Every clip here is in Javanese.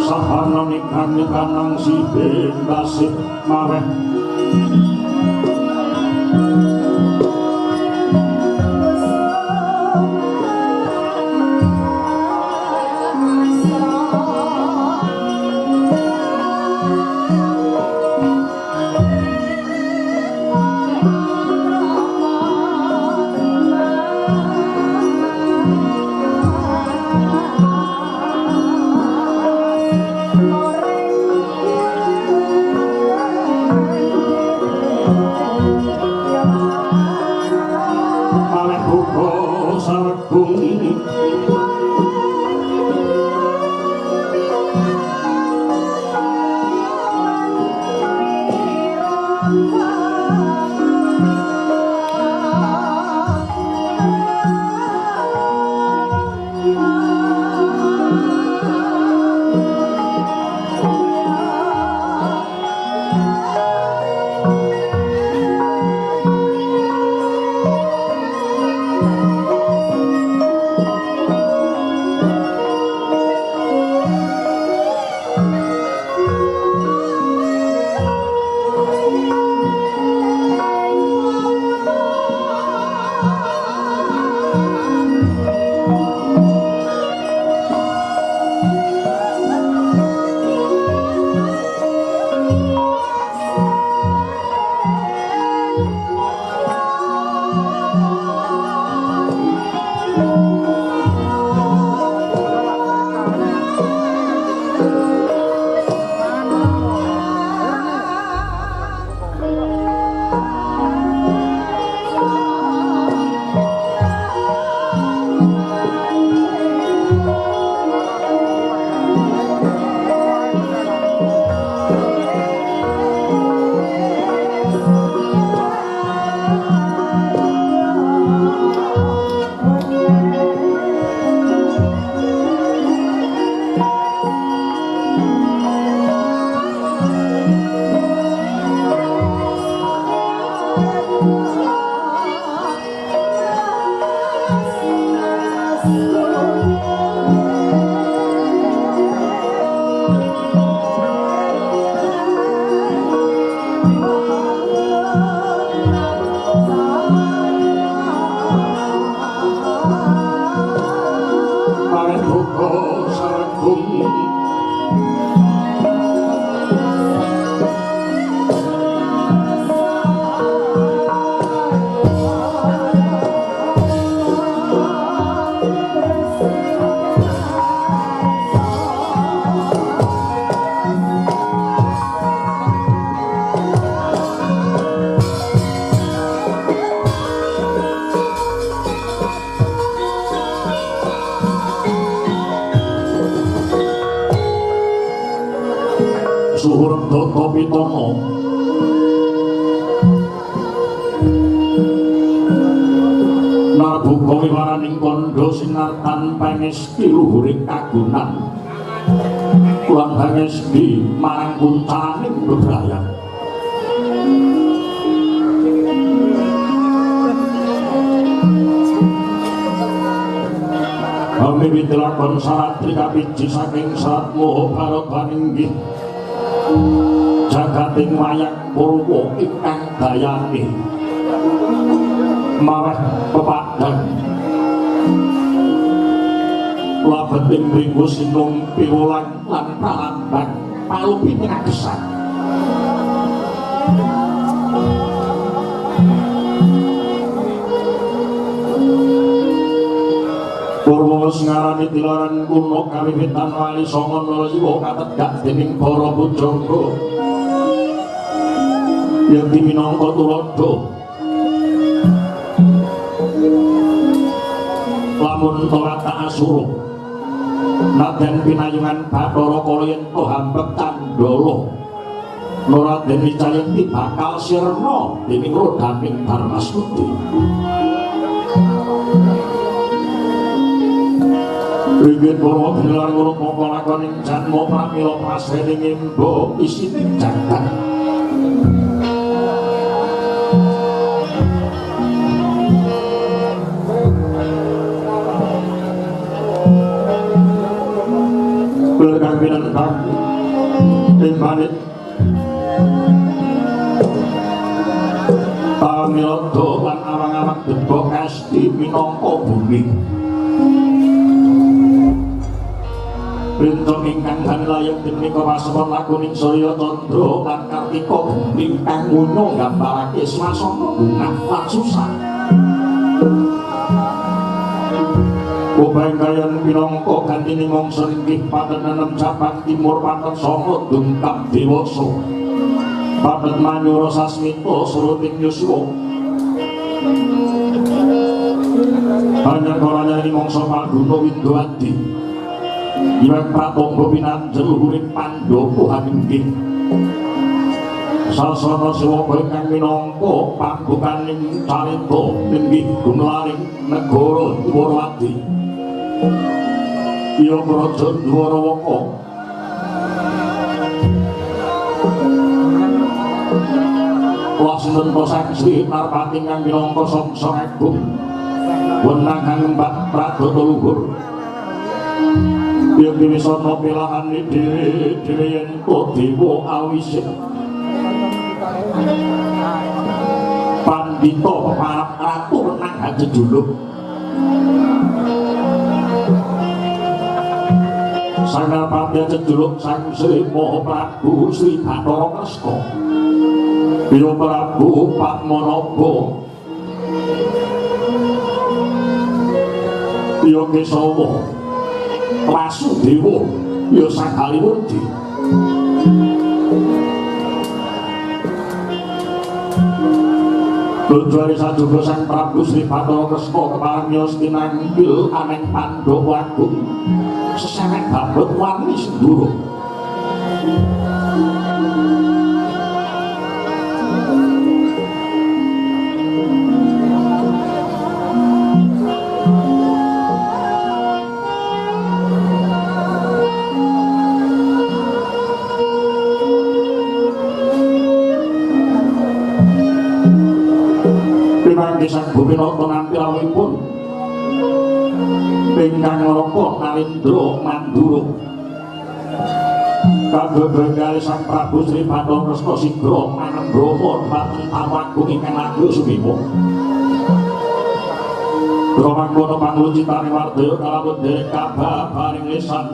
sahanane kanang sibe tasih maweh Suhurdoto Pitomo Narbuka wiwaraning kondo sinartan pangesti luhuring kagunan lan pangesti marang kuncaning bebrayan kami witilakon salat trikapiji saking salat moho barogan inggih jagating wayak purwa ingkang dayane maweh pepadang labeting mringgo sinung piwulan lan pralambang palupiting agesan Purwa ngarani tilaran kuno kawiwitan wali songo nalajiwa kategak dening para pujangga yang diminangka tuladha lamun ora tak asura nadyan pinayungan Bathara Kala yen hambek Candala Raden Wijayanti bakal sirna dening Rodaming Darmaswati Ringgit Purwa bilar ngurut moko lakoning janmo pramila prasrening imba isining jagat Belkang pinan Tuhan manit pamilodo lan awang-awang debok kasti minangka bumi Bintang ingkang hanlayang denika pasemon lakuning Surya Candra lan Kartika bumi kang munya nggambarake swasana bungah lan susah Kubangkayan pinangka gantine mangsa inggih patenanem cabang timur patet sanga dungkap dewasa patet manyura sasmita suruting yuswa hanya koranya ini mangsa Palguna Windawati Iwak pratangga pinanjel luhuring Pandhawa inggih sasana Siwaka ingkang minangka pambukaning carita inggih gumlaring negara Dwarawati iya praja Dwarawaka Wasinten Sang Sri Narpati kang minangka Samsa Agung wenang kang Mbak Pradata luhur yang diwisana pilahane dhewe yen dewa awisih pandhita parap ratu menang hajejuluk Sanapati jejuluk Sang Sri Maha Prabu Sri Bathara Kresna Biyo Prabu Padmanaba Biyo Kesawa Wasudewa ya Sanghalimurti Tujuane sajuga Sang Prabu Sri Bathara Kresna keparengiyos tinanggil aneng Pandhawa Agung sesewek babut wani senduro Sang Buminata nampi rawuhipun ingkang Loka Narendra Mandura kabebengali Sang Prabu Sri Bathara Kresna sigra manembromo dhateng Awagung ingkang ageng sumiwa Ramangkono panglucitane Wardaya kalabut derek kababaring lisan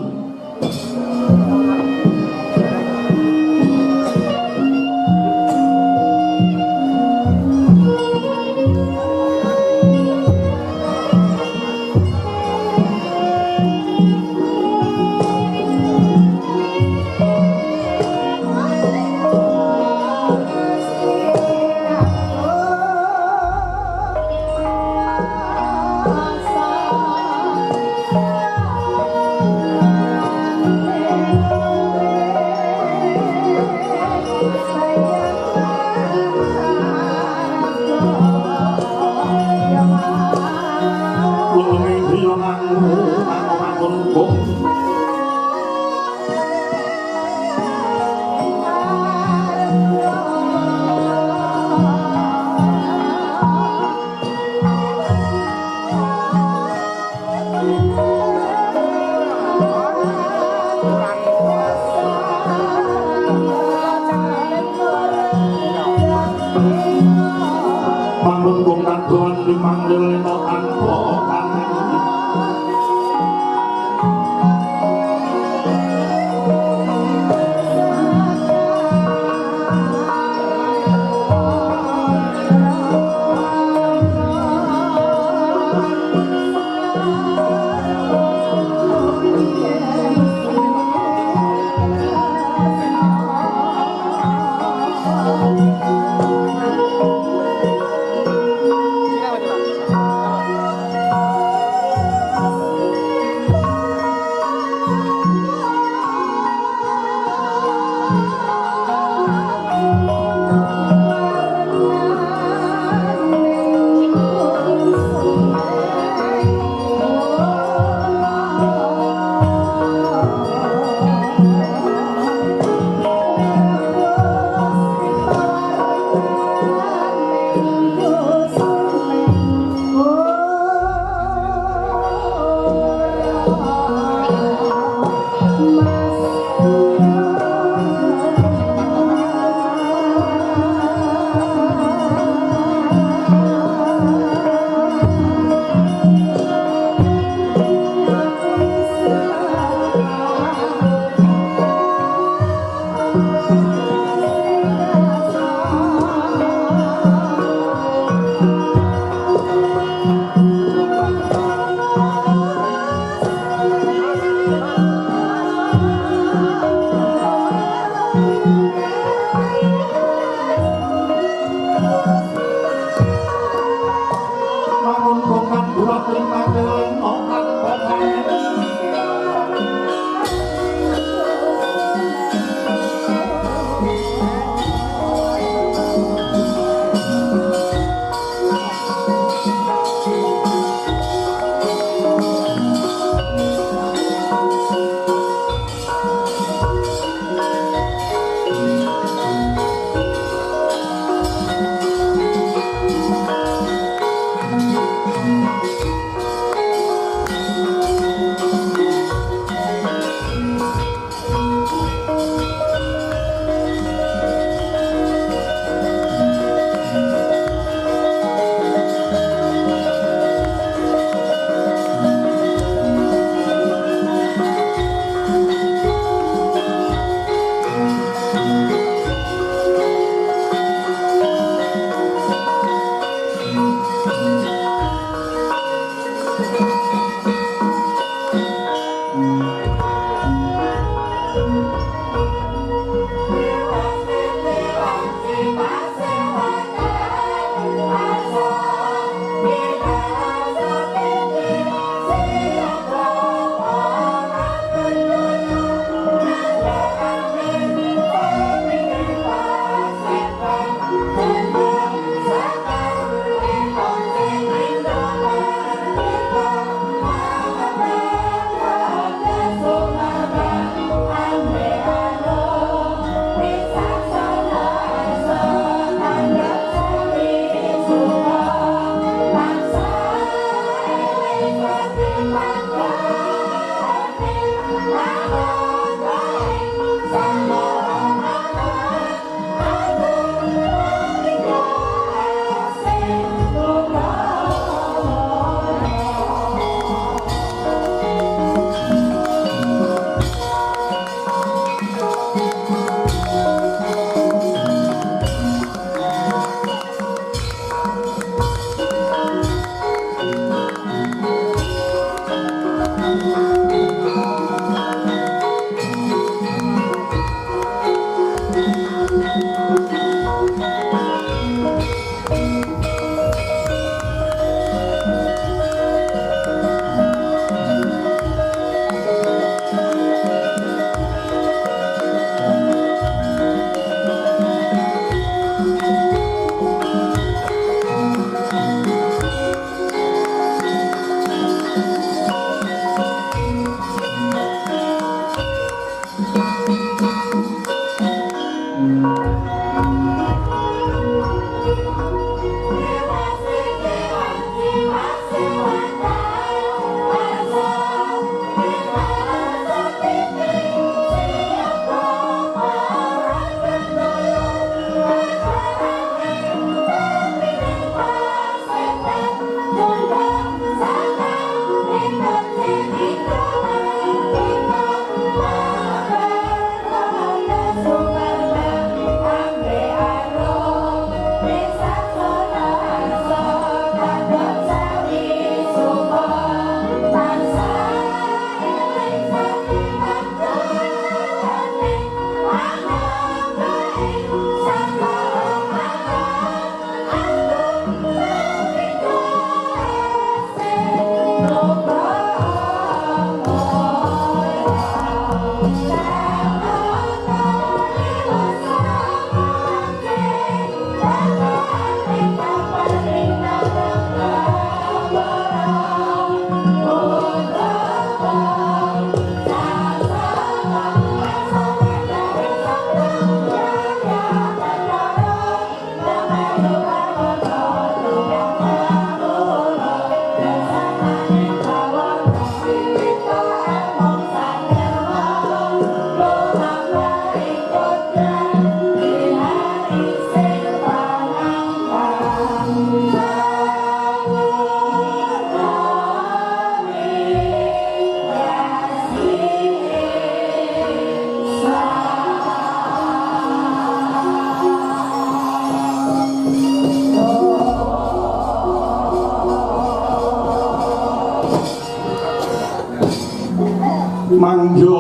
mangyo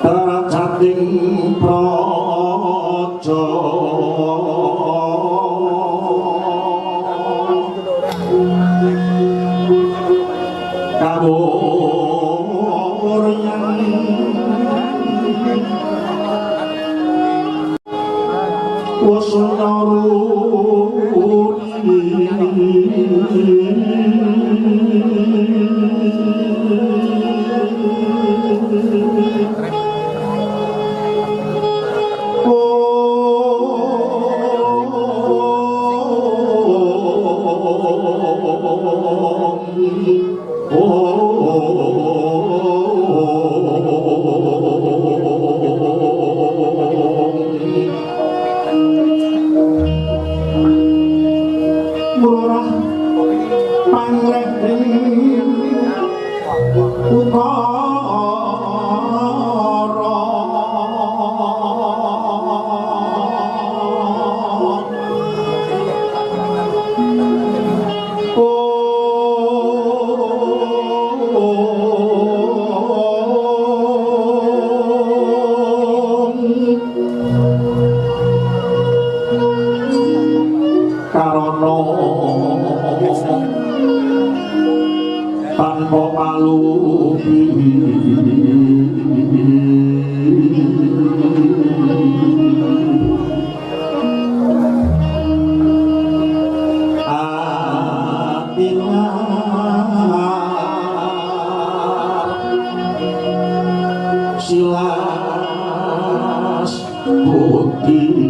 darajating praja kawuryan wasundaru tanpa palupi silas putih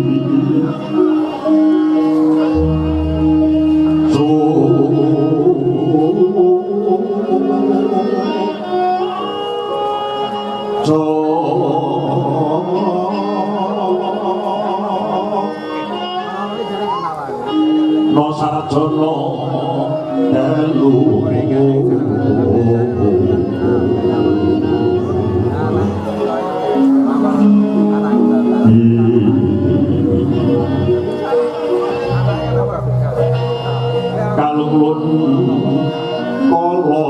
no sarjono dalu kalulun kala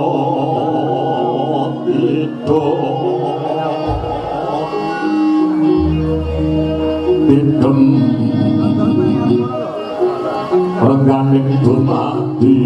itu bidem rengganing dumadi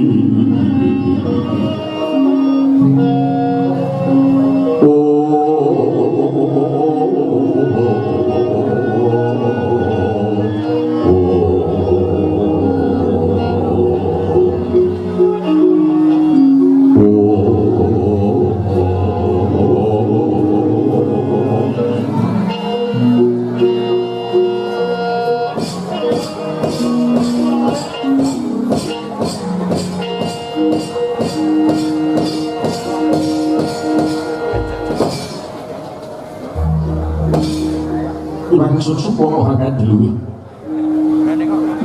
susupono harga diluwi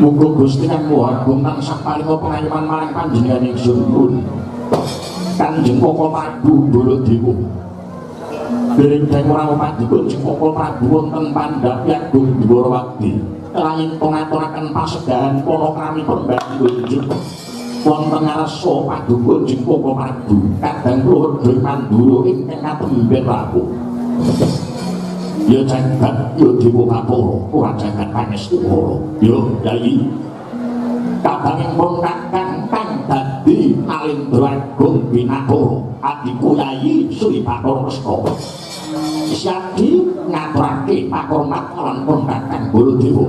muga Gusti kang Maha Agung tansah paringa pangayuman marang panjenengan ingsun pun Kanjeng Koko Prabu Baladewa dereng deng ora padipun Kanjeng Koko Prabu wonten Pandhapi Agung Dwarawati kelayan pengaturaken pasedahan panakrami pembagi kunjuk wonten ngarsa paduka Kanjeng Koko Prabu kadang keluarga Mandura ingkang katemben rawuh ya jagat ya dewa kaporo ora jagat pangestu para ya Yai kabanging pun kakang kang dadi Alendra Agung Binakara adiku Yai Sri Bathara Resta siadi ngaturake pakurmat lan pun kakang Baladewa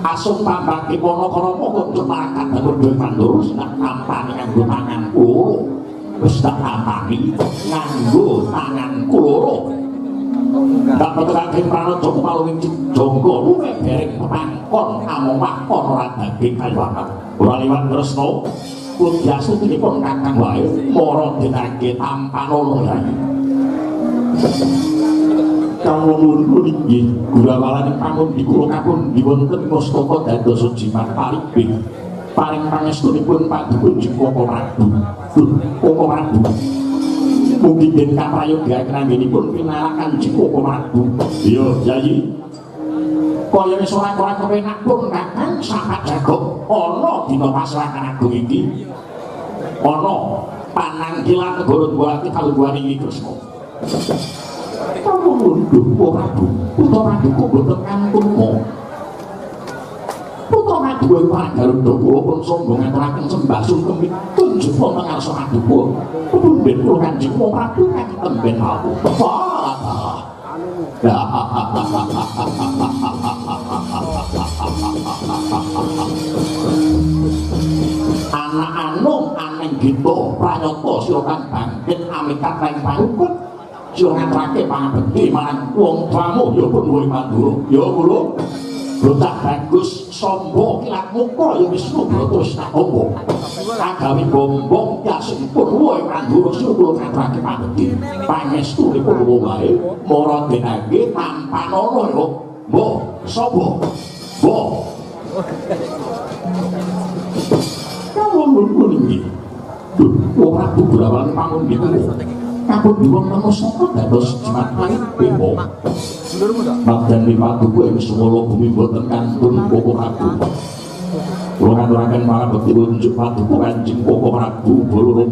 asung tambake Panakrama kok makat Baladewa Mandura sak tampane kanggo tangan kula wis tak tampani nganggo tangan kula tak peterake pranaja kumaluwing jangga luwih dereng pangkon amung makon ora daging kaliwatan ora liwat tresna kudyastunipun kakang wae para dinake tampanana Yai kawulun inggih gurawalan pamun dikula kapun diwonten mustaka dados jimat paribing paring pangestunipun paduka Koko Prabu Koko Prabu mugi den kaprayogaken anggenipun pinarakan Koko Prabu iya Yai kaya wis ora kepenak pun kakang sapat jagong ana dina pasrakan agung iki ana pananggilan negara Dwarawati kalungguhan iki Kresna kamu Koko Prabu putra paduka boten kantungmu putra paduka parang Garuda kula pun sombong ngaturaken sembah sungkem tunjuk wonten ngarsa paduka pundhen kula Kanjeng Prabu kang temben rawuh anak anung aneng gita pranyata sira kang bangkit amikat ing parukut sira ngaturake pangabekti marang wong tuamu ya pun luwih Mandura ya kula Bocah bagus sombo kilat muka ya wis terus tak ombo agawi bombong yasipun woe Mandura sira kula ngaturake pangabekti pangestunipun wae mara denake tampanana ya mbok sapa mbok kamu iki ora Bugrawani pangun niku kapun diwong nemu sapa dados jimat langit bemo Magdan Paduka ing Sumala bumi boten kantun Koko Prabu kula ngaturaken pangabekti unjuk Paduka Kanjeng Koko Prabu Baladewa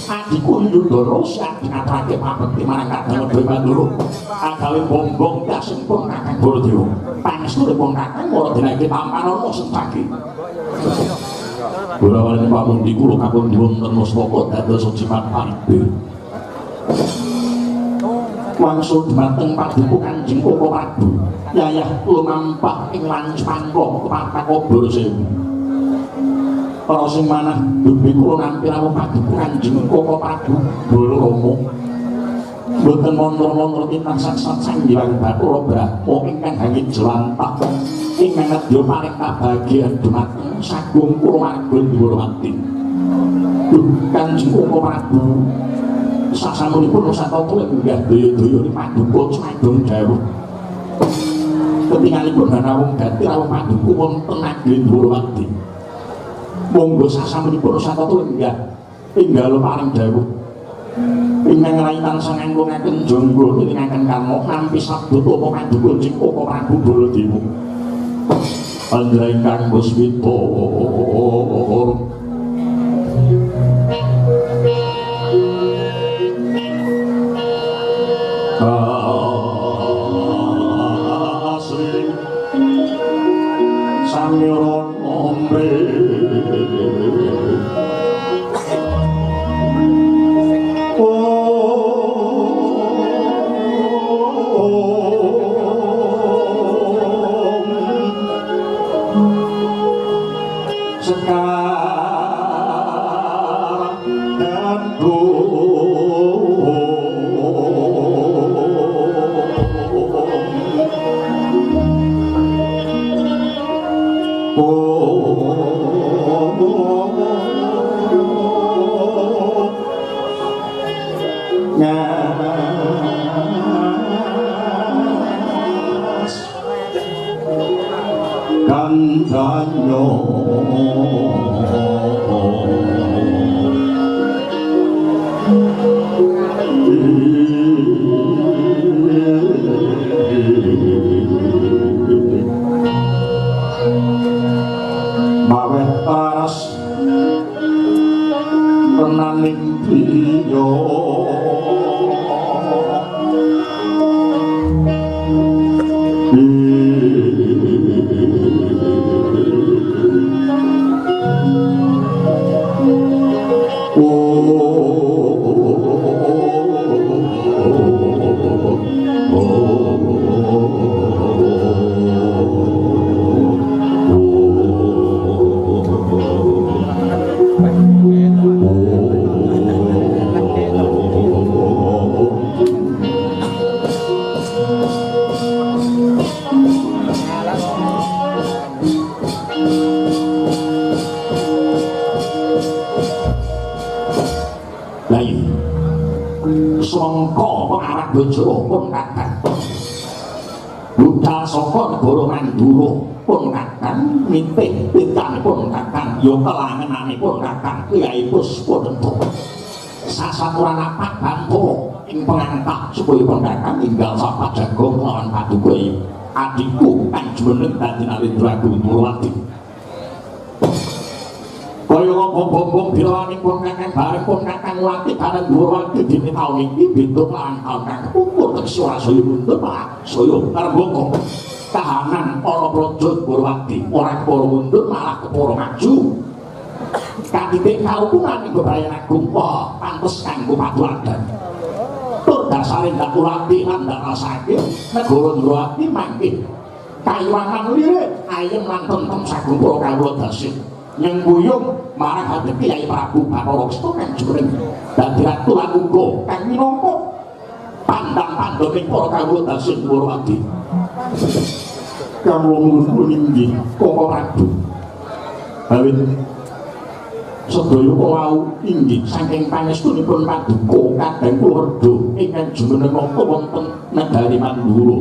adiku Yudara siap ngaturake pangabekti marang Kadang Mandura agawe bombong dasipun Kakang Baladewa pangestunipun Kakang ora dinake tampanana sentake Borawalane pamundi kula kakung wonten mustaka dados jimat paribe. Wangsul dhumateng paduka Kanjeng Koko Prabu. Yayah lumampah ing lancepan kepatak obor sewu. Para sing manah dubi kula nampi rawuh paduka Kanjeng Koko Prabu Bala Rama. Boten montor-montor tintang saksat sanggiwang Bathara Brahma ingkang hangit jelantah ingkang nedya paring kabagyan dhumateng sagung kulawarga Dwarawati. Kanjeng Koko Prabu sasampunipun Nusantara lenggah daya-daya paduka cemedhong dawuh. Ketingalipun rawuh gati rawuh paduka wonten negeri Dwarawati. Monggo sasampunipun Nusantara lenggah enggal paring dawuh. Ingkang rai tansah nganggo-nganggen jangga ningaken karma nampi sabda tapa paduka Kanjeng Koko Prabu Baladewa. Andra ingkang puspita asring samira ombe Bojoro pun kakang budal saka negara Mandura pun kakang nitih pitanipun kakang ya kelangenanipun kakang Kyai Puspadenta sasamuran apat bantu ing pengangkat supaya pun kakang tinggal sapa jagung lawan paduka adikku kang jumeneng dadi Narendra Dwarawati kaya ngomong-ngomong bilanipun kakang baripun kakang Wati bareng Dwarawati dene taun iki beda lan taun kakang umur suara saya mundur Pak saya terbongkok kahanan para praja Dwarawati ora kepara mundur malah kepara maju kadite kaupungan ing bebrayan agung pantes kanggo paduladan tur dasare Dwarawati lan rasake negara Dwarawati mangke kayuwangan lirik ayem lan tentrem sagung para kawula dasih nyengkuyung marang hati Kyai Prabu Bathara Ksto kang jumeneng dadi ratu lan uga kang minangka pandang-pandhane para kawula dasih Dwarawati. Kawula nuwun inggih Koko Prabu. Awit sedaya wau inggih saking pangestunipun paduka kadang keluarga ingkang jumeneng napa wonten negari Mandura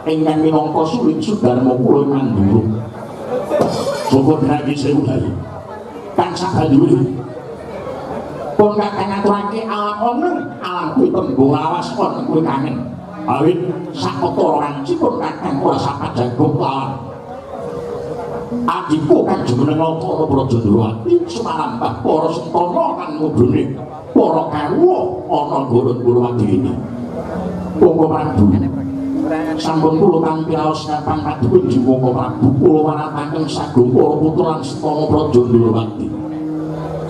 ingkang minangka suling Sudarma kula Mandura. Pokok lagi sewu hari kang sabanjure pun kakang ngaturake alam oneng alam kuwi tembung lawas kon kuwi kangen awit sakotara kancipun kakang ora sapa jagung lawan adikku kang jumeneng Natara Praja Dwarawati sumarambah para sentana kan mudhune para kawula ana Goro Dwarawati ini Koko Prabu sampun kula tampi raos nyapang kadhipun Jumaka Prabu kula wanataken sagung para putra lan setana praja Ndorowati.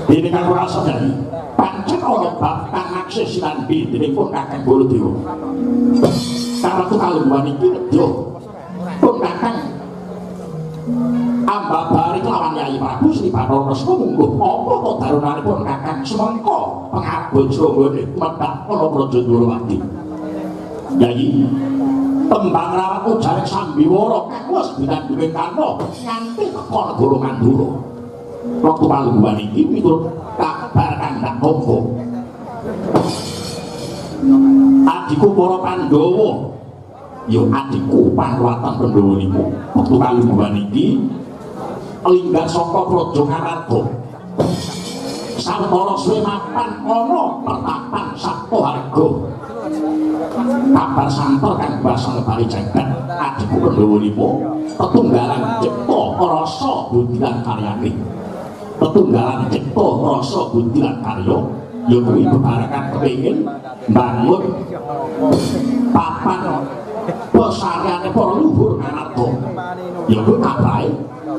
Dene kang ora sadari pancen ana bab kang akses lan bidripun Kakang Baladewa. Karatu kalungguhan iki nedya pun Kakang ambabari kelawan Yayi Prabu Sri Bathara Kresna mungguh apa to darunanipun Kakang semangka pengabot sranggane medhak ana praja Ndorowati. Yayi tembang rawat ujaring Sambiwara kang wis ditandhingi karna nganti teka negara Mandura. Waktu palungguhan iki miturut kabar kang tak tampa. Adikku para Pandhawa, ya adikku Panruwatan Pandhawa niku. Waktu palungguhan iki linggar saka Praja Ngarada. Sawetara suwe mapan ana pertapan Saptaharga. Kabar santer kang basang bali jagat adikku Pandhawa niku tetunggalan cipta rasa budi lan karyane. Tetunggalan cipta rasa budi lan karya ya kuwi bebarengan kepengin bangun papan pesareane para luhur Ngarada. Ya kuwi kabrahe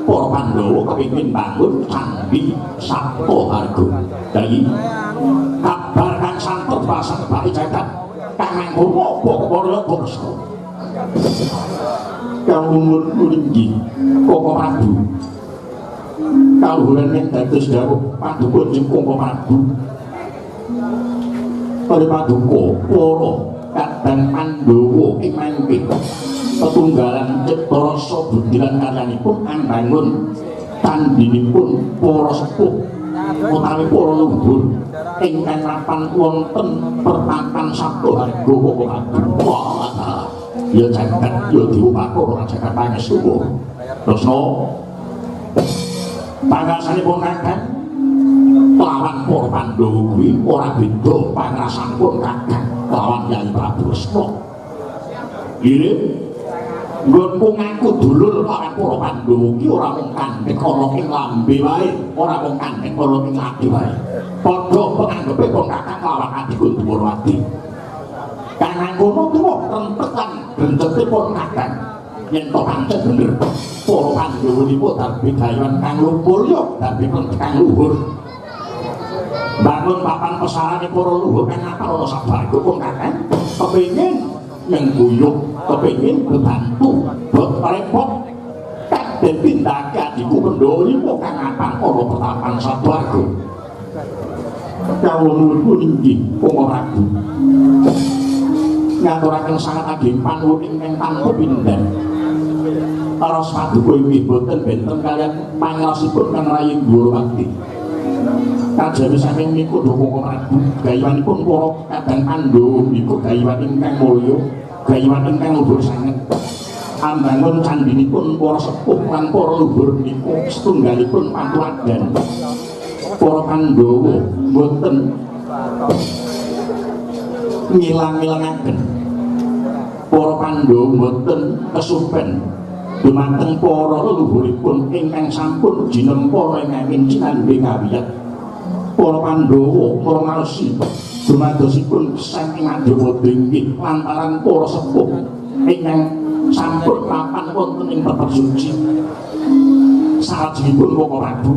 para Pandhawa kepengin bangun candhi Saptaharga. Dadi kabar kang santer basang bali jagat kang mangkono apa kepara bangsa. Kawungun kulinggi Koko Prabu. Kaluhuran yang dados dawuh Paduka Jengkong Prabu. Pada Paduka para kadang Pandhawa ing mangke tetunggalan cipta rasa budi lan karyanipun ambangun candhinipun para sepuh utawi para luhur ingkang mapan wonten pertapan Saptaharga Koko Prabu. Wah, ya jagat ya diupaka ora jagat pangestu. Tresna pangasanipun Kakang kelawan para Pandhawa kuwi ora beda pangrasanipun Kakang kelawan Yayi Prabu Kresna. Nggih, nggonku ngaku dulur kelawan para Pandhawa ki ora mung kandhek ana ing lambe wae, ora mung kandhek ana ing ati wae. Padha panganggepe pun Kakang kelawan adikku Ndorowati. Kang ngono tuwa rentekan bentetipun Kakang yen to pancen bener para Pandhawa niku darbi gayuhan kang mulya, darbi kang luhur. Bangun papan pesarane para luhur kang apal ana Saptaharga pun Kakang kepengin nyengguyuh, kepengin bebantu, bot repot kang den tindake adikku Pandhawa niku kang apal ana pertapan Saptaharga. Kawula inggih Koko Prabu. Ngaturaken sangat ageng panuwun ingkang tanpa pindhan. Raos Paduka inggih boten benten kaliyan pangrosipun Kang Rayi Ndorowati. Kajaba saking niku Koko Prabu, gayuhanipun para kadang Pandhawa niku gayuhan ingkang mulya, gayuhan ingkang luhur sanget. Ambangun candhinipun para sepuh lan para luhur niku setunggalipun patuadan. Para Pandhawa boten ngilang-ilangaken. Para Pandhawa boten kesupen dumateng para leluhuripun ingkang sampun jinempa ing cinandhe ngawiyat. Para Pandhawa para marsi dumadosipun saking Andhapada inggih lantaran para sepuh ingkang sampun mapan wonten ing tetep suci. Salajengipun Koko Prabu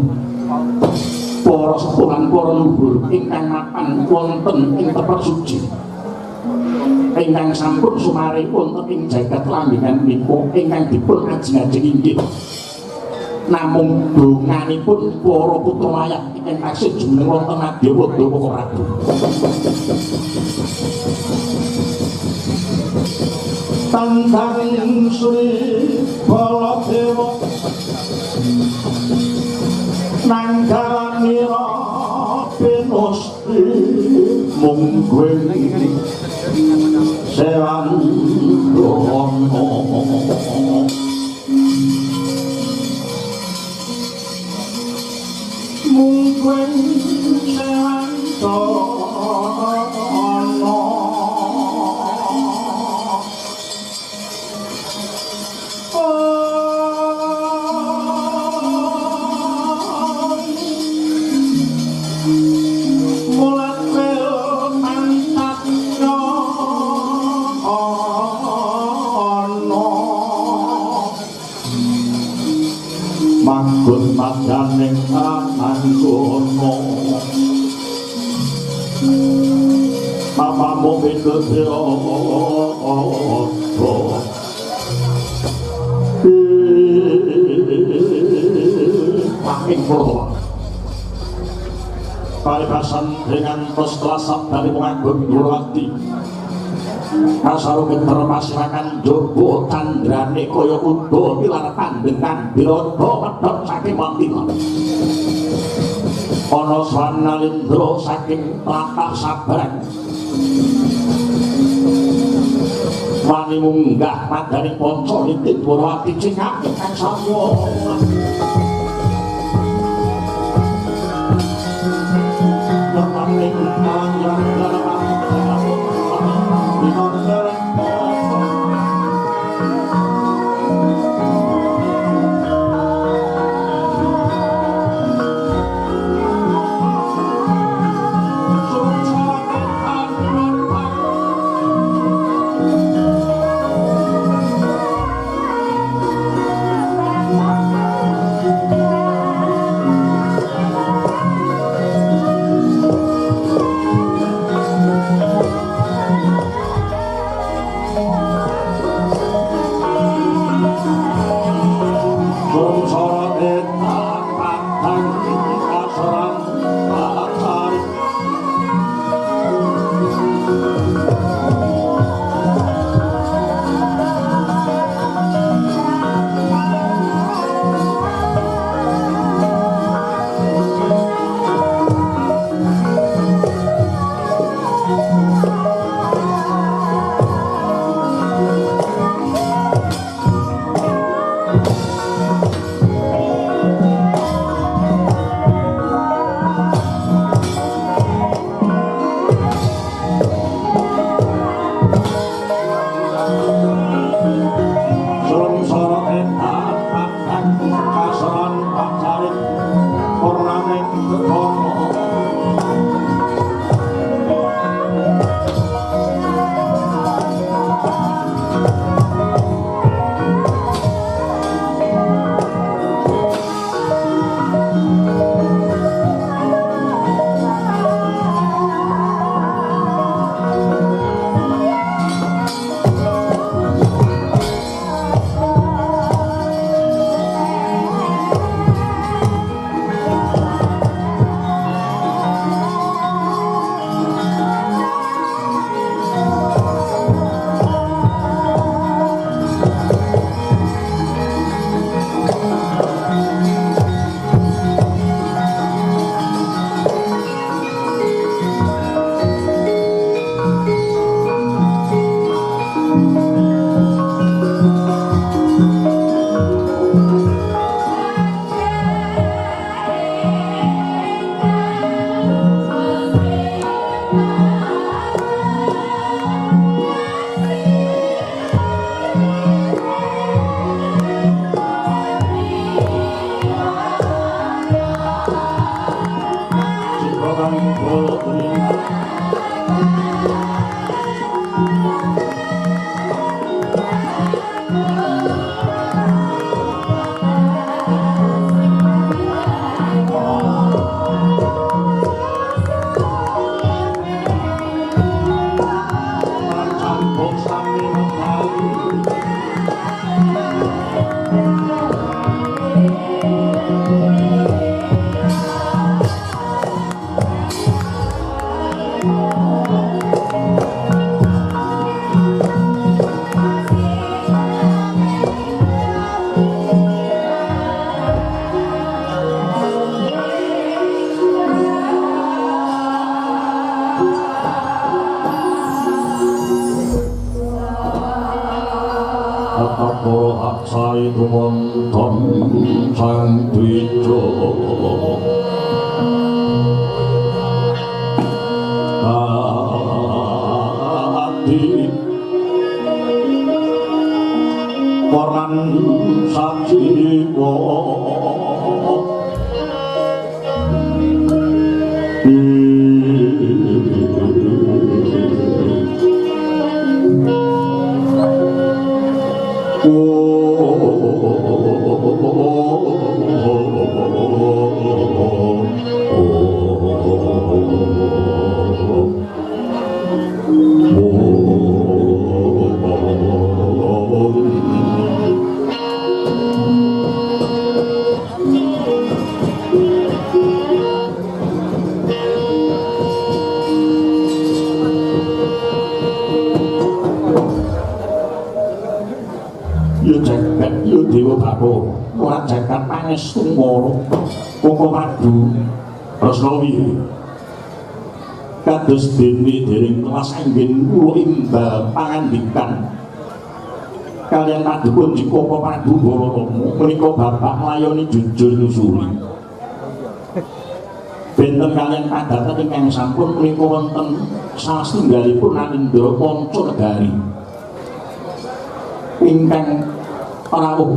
para sepuh lan para luhur ingkang mapan wonten ing tetep suci ingkang sampun sumari wonten ing jagat langgengan menika ingkang dipun ajeng-ajeng inggih namung donganipun para putra wayah ingkang taksih jumeneng wonten Madyapada Koko Prabu. Tandang Sri Baladewa nanggaranira pinusti mungguing sewan dono mungguing sewan dono Kamu bidutiro Makin pulau paribasan dengan koskelasap dari pengagung Nurwati Kasarukin termasirakan jogo candrane kaya kudo pilar pandengan birodo medot saking mantina ana swanalindra saking latah sabaran wani munggah madani ponco litit Nurwati cingak kang samya Bathara ora jagat pangestu mara Koko Madu Rasnawi kados dene dereng kelas anggen kula imbal pangandikan kalian padupun Koko Madu Bararama menika bapak nglayani jujur nusuli benten kalian padatan ingkang sampun menika wonten salah setunggalipun Anindra Panca Negari ingkang rawuh